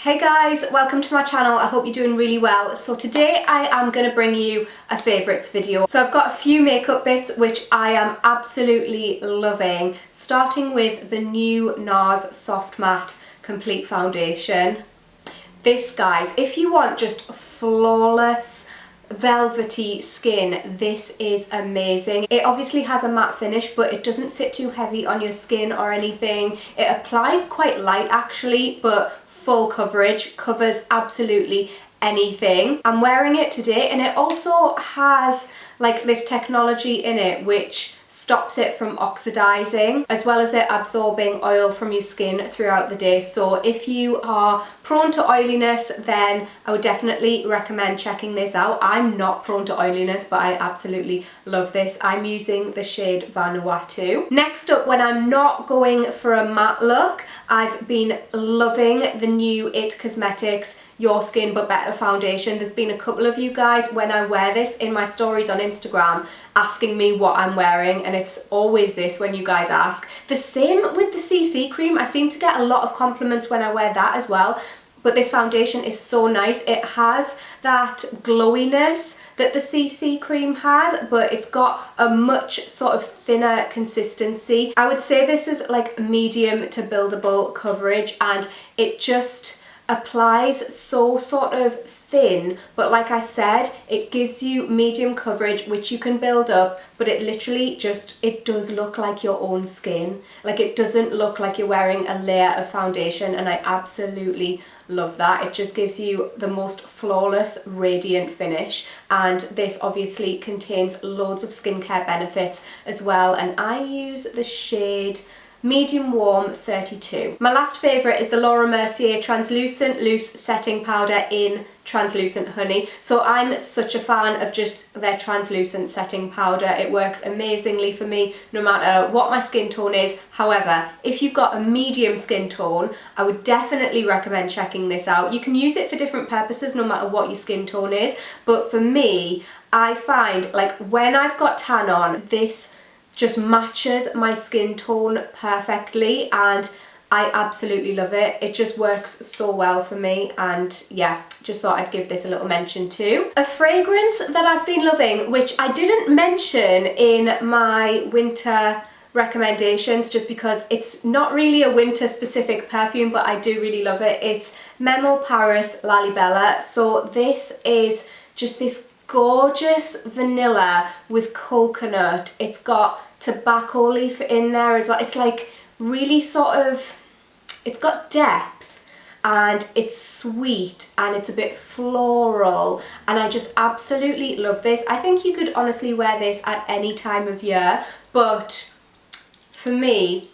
Hey guys, welcome to my channel. I hope you're doing really well. So today I am going to bring you a favourites video. So I've got a few makeup bits which I am absolutely loving, starting with the new Nars Soft Matte Complete Foundation. This, guys, if you want just flawless velvety skin, this is amazing. It obviously has a matte finish, but it doesn't sit too heavy on your skin or anything. It applies quite light actually, but full coverage, covers absolutely anything. I'm wearing it today and it also has like this technology in it which stops it from oxidizing, as well as it absorbing oil from your skin throughout the day. So if you are prone to oiliness, then I would definitely recommend checking this out. I'm not prone to oiliness, but I absolutely love this. I'm using the shade Vanuatu. Next up, when I'm not going for a matte look, I've been loving the new It Cosmetics Your Skin But Better foundation. There's been a couple of you guys when I wear this in my stories on Instagram asking me what I'm wearing, and it's always this when you guys ask. The same with the CC cream. I seem to get a lot of compliments when I wear that as well, but this foundation is so nice. It has that glowiness that the CC cream has, but it's got a much sort of thinner consistency. I would say this is like medium to buildable coverage, and it just applies so sort of thin, but like I said, it gives you medium coverage which you can build up, but it literally just, it does look like your own skin. Like, it doesn't look like you're wearing a layer of foundation, and I absolutely love that. It just gives you the most flawless radiant finish, and this obviously contains loads of skincare benefits as well, and I use the shade Medium Warm 32. My last favourite is the Laura Mercier Translucent Loose Setting Powder in Translucent Honey. So I'm such a fan of just their translucent setting powder. It works amazingly for me no matter what my skin tone is. However, if you've got a medium skin tone, I would definitely recommend checking this out. You can use it for different purposes no matter what your skin tone is, but for me, I find like when I've got tan on, this just matches my skin tone perfectly, and I absolutely love it. It just works so well for me, and yeah, just thought I'd give this a little mention too. A fragrance that I've been loving, which I didn't mention in my winter recommendations just because it's not really a winter specific perfume, but I do really love it. It's Memo Paris Lalabella. So this is just this gorgeous vanilla with coconut. It's got tobacco leaf in there as well. It's like really sort of, it's got depth and it's sweet and it's a bit floral, and I just absolutely love this. I think you could honestly wear this at any time of year, but for me,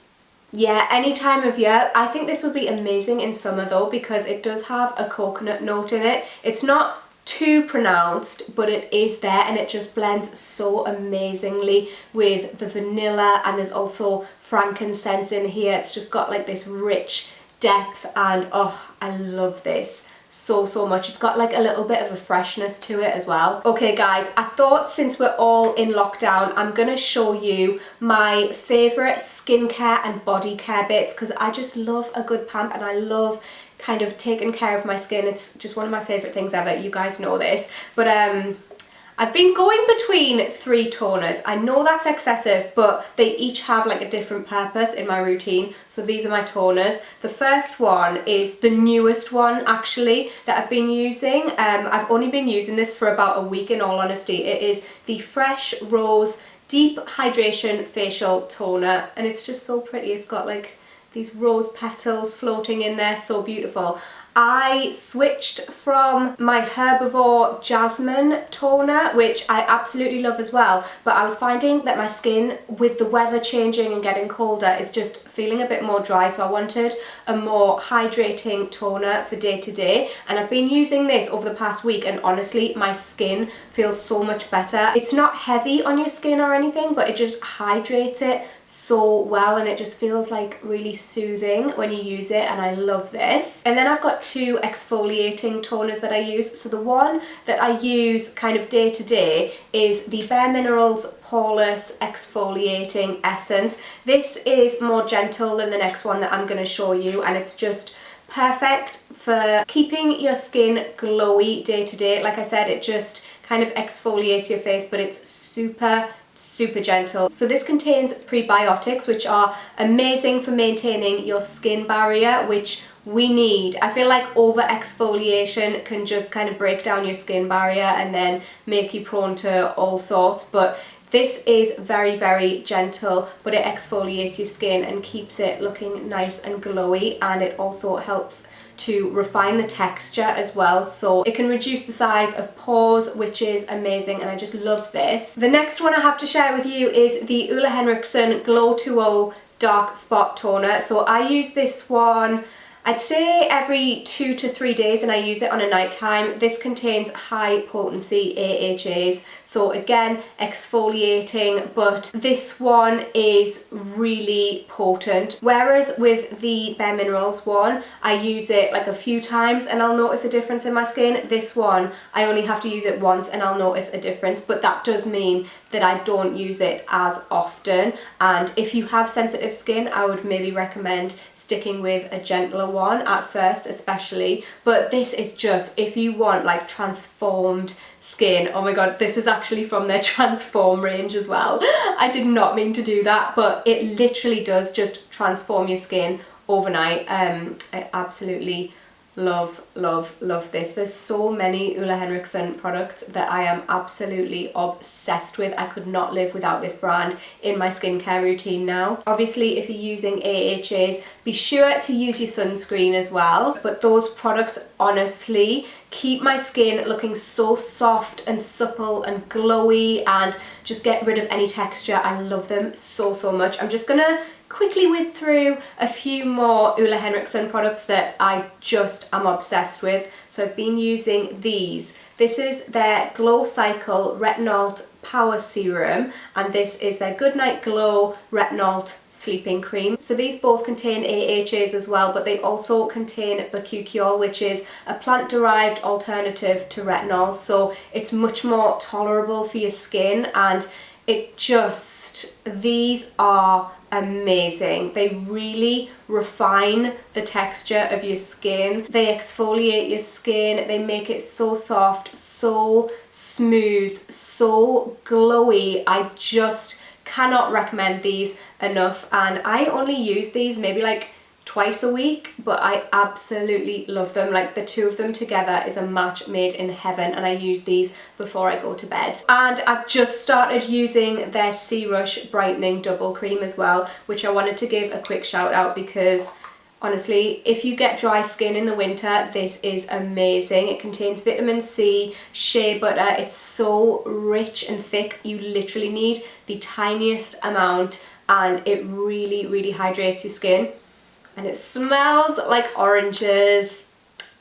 yeah, any time of year. I think this would be amazing in summer though, because it does have a coconut note in it. It's not too pronounced, but it is there, and it just blends so amazingly with the vanilla, and there's also frankincense in here. It's just got like this rich depth, and oh, I love this so much. It's got like a little bit of a freshness to it as well. Okay guys, I thought since we're all in lockdown, I'm gonna show you my favorite skincare and body care bits, because I just love a good pamp and I love kind of taking care of my skin. It's just one of my favorite things ever. You guys know this, but I've been going between 3 toners. I know that's excessive, but they each have like a different purpose in my routine. So these are my toners. The first one is the newest one actually that I've been using. I've only been using this for about a week in all honesty. It is the Fresh Rose Deep Hydration Facial Toner, and it's just so pretty. It's got like these rose petals floating in there, so beautiful. I switched from my Herbivore Jasmine toner, which I absolutely love as well, but I was finding that my skin, with the weather changing and getting colder, is just feeling a bit more dry, so I wanted a more hydrating toner for day to day, and I've been using this over the past week, and honestly my skin feels so much better. It's not heavy on your skin or anything, but it just hydrates it so well, and it just feels like really soothing when you use it, and I love this. And then I've got 2 exfoliating toners that I use. So the one that I use kind of day to day is the Bareminerals Poreless Exfoliating Essence. This is more gentle than the next one that I'm going to show you, and it's just Perfect for keeping your skin glowy day to day. Like I said, it just kind of exfoliates your face, but it's super gentle. So this contains prebiotics, which are amazing for maintaining your skin barrier, which we need. I feel like over exfoliation can just kind of break down your skin barrier and then make you prone to all sorts, but this is very gentle, but it exfoliates your skin and keeps it looking nice and glowy, and it also helps to refine the texture as well, so it can reduce the size of pores, which is amazing, and I just love this. The next one I have to share with you is the Ole Henriksen Glow 2.0 Dark Spot Toner. So I use this one, I'd say every 2 to 3 days, and I use it on a night time. This contains high potency AHAs, so again, exfoliating, but this one is really potent. Whereas with the Bareminerals one, I use it like a few times and I'll notice a difference in my skin. This one, I only have to use it once and I'll notice a difference, but that does mean that I don't use it as often. And if you have sensitive skin, I would maybe recommend sticking with a gentler one at first, especially. But this is just, if you want like transformed skin, oh my god, this is actually from their Transform range as well. I did not mean to do that, but it literally does just transform your skin overnight. I absolutely love this. There's so many Ole Henriksen products that I am absolutely obsessed with. I could not live without this brand in my skincare routine now. Obviously, if you're using AHAs, be sure to use your sunscreen as well, but those products honestly keep my skin looking so soft and supple and glowy and just get rid of any texture. I love them so much. I'm just gonna quickly whiz through a few more Ole Henriksen products that I just am obsessed with. So I've been using these. This is their Glow Cycle Retinol Power Serum, and this is their Goodnight Glow Retinol Sleeping Cream. So these both contain AHAs as well, but they also contain bakuchiol, which is a plant-derived alternative to retinol. So it's much more tolerable for your skin, and it just, these are amazing. They really refine the texture of your skin. They exfoliate your skin. They make it so soft, so smooth, so glowy. I just cannot recommend these enough, and I only use these maybe like twice a week, but I absolutely love them. Like the two of them together is a match made in heaven, and I use these before I go to bed. And I've just started using their C-Rush Brightening Double Cream as well, which I wanted to give a quick shout out because honestly, if you get dry skin in the winter, this is amazing. It contains vitamin C, shea butter. It's so rich and thick. You literally need the tiniest amount, and it really hydrates your skin. And it smells like oranges.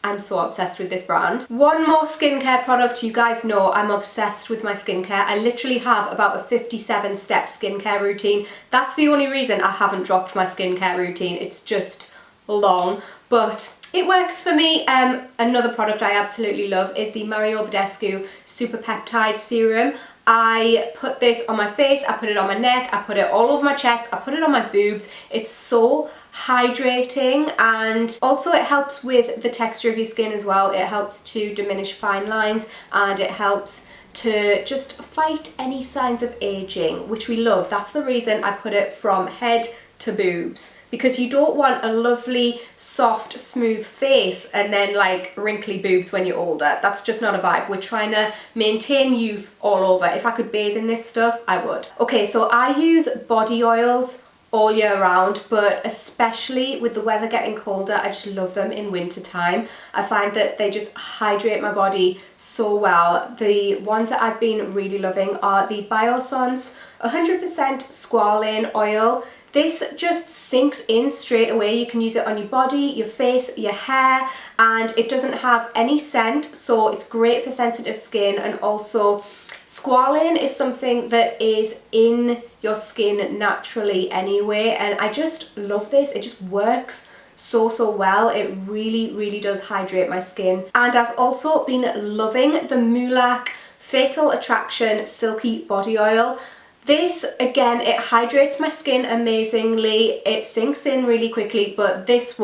I'm so obsessed with this brand. One more skincare product. You guys know I'm obsessed with my skincare. I literally have about a 57-step skincare routine. That's the only reason I haven't dropped my skincare routine. It's just long, but it works for me. Another product I absolutely love is the Badescu Super Peptide Serum. I put this on my face, I put it on my neck, I put it all over my chest, I put it on my boobs. It's so hydrating, and also it helps with the texture of your skin as well. It helps to diminish fine lines, and it helps to just fight any signs of aging, which we love. That's the reason I put it from head to boobs, because you don't want a lovely soft smooth face and then like wrinkly boobs when you're older. That's just not a vibe. We're trying to maintain youth all over. If I could bathe in this stuff, I would. Okay, so I use body oils all year round, but especially with the weather getting colder, I just love them in winter time. I find that they just hydrate my body so well. The ones that I've been really loving are the Biossance 100% Squalene Oil. This just sinks in straight away. You can use it on your body, your face, your hair, and it doesn't have any scent, so it's great for sensitive skin. And also squalene is something that is in your skin naturally anyway, and I just love this. It just works so well. It really does hydrate my skin. And I've also been loving the Mulak Fatal Attraction Silky Body Oil. This, again, it hydrates my skin amazingly. It sinks in really quickly, but this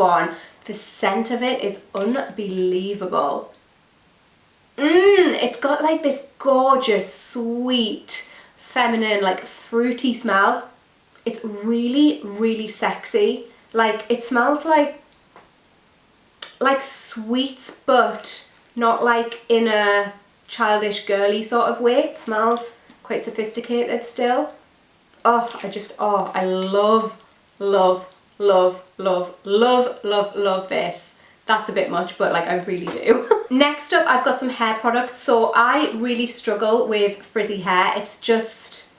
the scent of it is unbelievable. It's got like this gorgeous, sweet, feminine, like fruity smell. It's really, really sexy. Like, it smells like sweets, but not like in a childish, girly sort of way. It smells quite sophisticated still. Oh, I love, love, love, love, love, love, love this. That's a bit much, but like, I really do. Next up, I've got some hair products. So I really struggle with frizzy hair. It's just,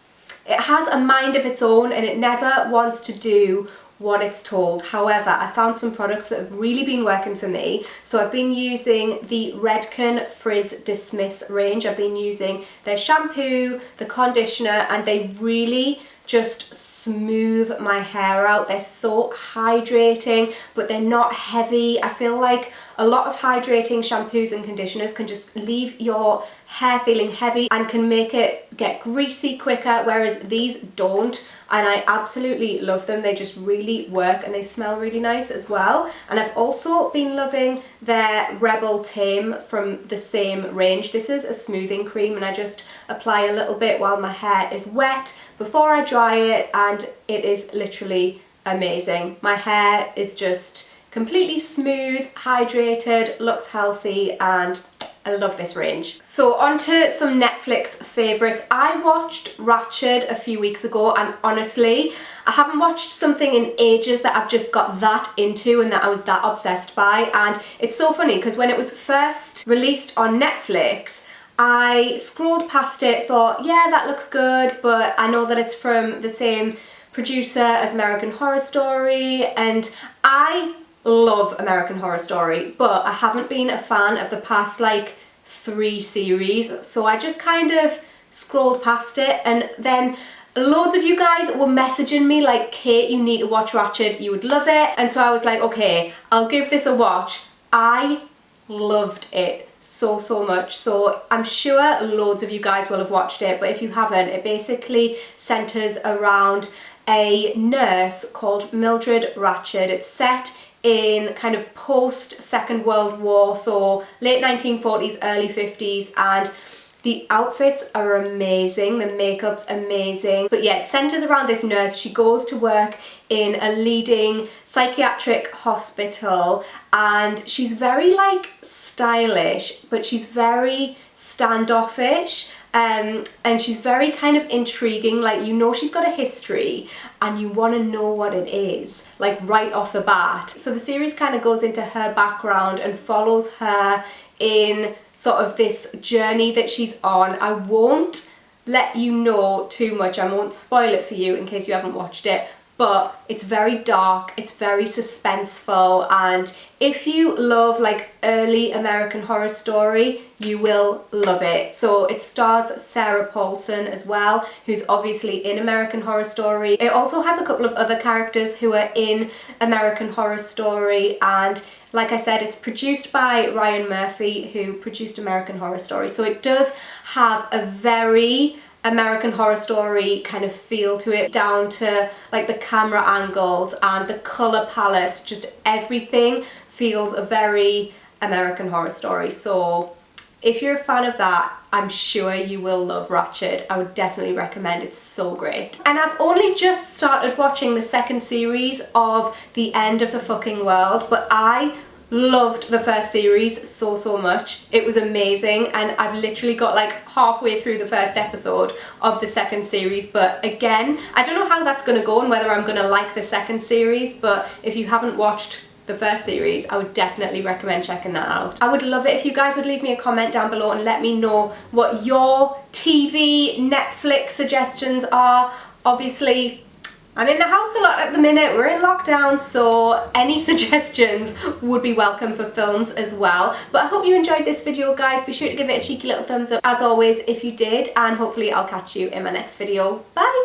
it has a mind of its own and it never wants to do what it's told. However, I found some products that have really been working for me. So I've been using the Redken Frizz Dismiss range. I've been using their shampoo, the conditioner, and they really just smooth my hair out. They're so hydrating, but they're not heavy. I feel like a lot of hydrating shampoos and conditioners can just leave your hair feeling heavy and can make it get greasy quicker, whereas these don't. And I absolutely love them. They just really work and they smell really nice as well. And I've also been loving their Rebel Tame from the same range. This is a smoothing cream and I just apply a little bit while my hair is wet before I dry it, and it is literally amazing. My hair is just completely smooth, hydrated, looks healthy, and I love this range. So on to some Netflix favourites. I watched Ratched a few weeks ago, and honestly, I haven't watched something in ages that I've just got that into and that I was that obsessed by. And it's so funny because when it was first released on Netflix, I scrolled past it, thought, yeah, that looks good, but I know that it's from the same producer as American Horror Story, and I love American Horror Story, but I haven't been a fan of the past like 3 series, so I just kind of scrolled past it, and then loads of you guys were messaging me like, Kate, you need to watch Ratched, you would love it. And so I was like, okay, I'll give this a watch. I loved it so much. So I'm sure loads of you guys will have watched it, but if you haven't, it basically centers around a nurse called Mildred Ratched. It's set in kind of post Second World War, so late 1940s, early 50s, and the outfits are amazing, the makeup's amazing. But yeah, it centers around this nurse. She goes to work in a leading psychiatric hospital, and she's very like stylish, but she's very standoffish. And she's very kind of intriguing, like, you know, she's got a history and you want to know what it is, like right off the bat. So the series kind of goes into her background and follows her in sort of this journey that she's on. I won't let you know too much, I won't spoil it for you in case you haven't watched it, but it's very dark, it's very suspenseful, and if you love like early American Horror Story, you will love it. So it stars Sarah Paulson as well, who's obviously in American Horror Story. It also has a couple of other characters who are in American Horror Story, and like I said, it's produced by Ryan Murphy, who produced American Horror Story. So it does have a very American Horror Story kind of feel to it, down to like the camera angles and the colour palettes, just everything feels a very American Horror Story. So if you're a fan of that, I'm sure you will love Ratched. I would definitely recommend it, it's so great. And I've only just started watching the second series of The End of the Fucking World, but I loved the first series so much. It was amazing, and I've literally got like halfway through the first episode of the second series. But again, I don't know how that's gonna go and whether I'm gonna like the second series, but if you haven't watched the first series, I would definitely recommend checking that out. I would love it if you guys would leave me a comment down below and let me know what your TV, Netflix suggestions are. Obviously, I'm in the house a lot at the minute, we're in lockdown, so any suggestions would be welcome for films as well. But I hope you enjoyed this video, guys. Be sure to give it a cheeky little thumbs up as always if you did, and hopefully I'll catch you in my next video. Bye!